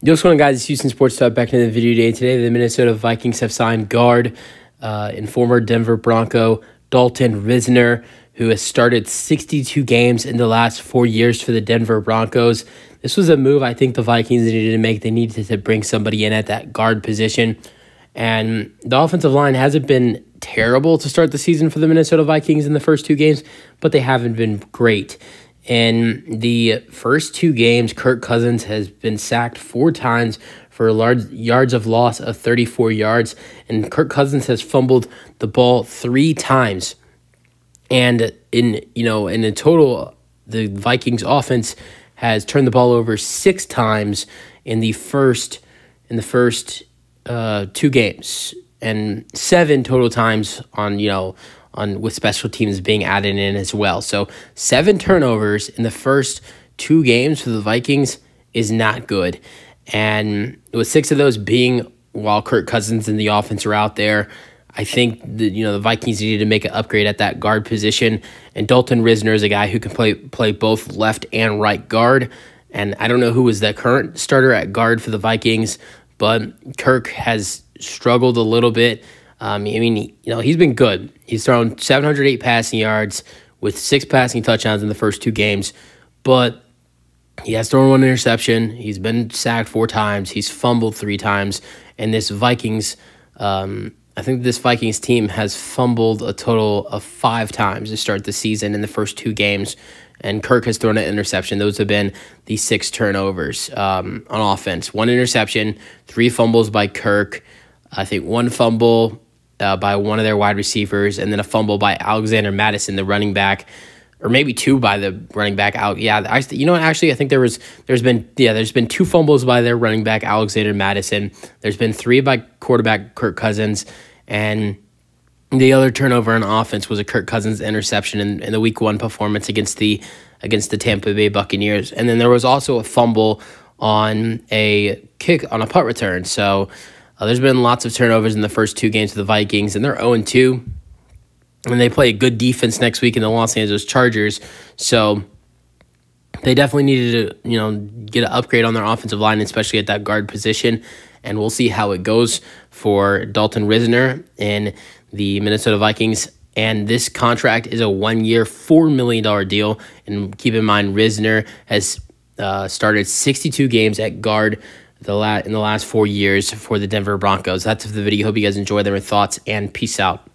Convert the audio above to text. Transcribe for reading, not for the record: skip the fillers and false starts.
Yo, what's going on, guys? It's Houston Sports Talk back into the video today. Today, the Minnesota Vikings have signed guard and former Denver Bronco Dalton Risner, who has started 62 games in the last 4 years for the Denver Broncos. This was a move I think the Vikings needed to make. They needed to bring somebody in at that guard position. And the offensive line hasn't been terrible to start the season for the Minnesota Vikings in the first 2 games, but they haven't been great. In the first 2 games, Kirk Cousins has been sacked 4 times for large yards of loss of 34 yards, and Kirk Cousins has fumbled the ball 3 times. And in a total, the Vikings offense has turned the ball over 6 times in the first 2 games, and 7 total times with special teams being added in as well. So 7 turnovers in the first 2 games for the Vikings is not good. And with 6 of those being while Kirk Cousins and the offense are out there, I think the Vikings needed to make an upgrade at that guard position. And Dalton Risner is a guy who can play both left and right guard. And I don't know who is the current starter at guard for the Vikings, but Kirk has struggled a little bit. He's been good. He's thrown 708 passing yards with 6 passing touchdowns in the first 2 games, but he has thrown 1 interception. He's been sacked 4 times. He's fumbled 3 times. And this Vikings, I think this Vikings team has fumbled a total of 5 times to start the season in the first 2 games. And Kirk has thrown an interception. Those have been the 6 turnovers on offense. 1 interception, 3 fumbles by Kirk. I think 1 fumble by one of their wide receivers, and then a fumble by Alexander Madison, the running back, or maybe 2 by the running back out. Yeah, actually, I think there's been 2 fumbles by their running back Alexander Madison. There's been 3 by quarterback Kirk Cousins, and the other turnover on offense was a Kirk Cousins interception in the Week 1 performance against the Tampa Bay Buccaneers, and then there was also a fumble on a punt return. So there's been lots of turnovers in the first 2 games of the Vikings, and they're 0-2. And they play a good defense next week in the Los Angeles Chargers. So they definitely needed to, get an upgrade on their offensive line, especially at that guard position. And we'll see how it goes for Dalton Risner in the Minnesota Vikings. And this contract is a 1-year, $4 million deal. And keep in mind, Risner has started 62 games at guard in the last 4 years for the Denver Broncos. That's the video. Hope you guys enjoy their thoughts, and peace out.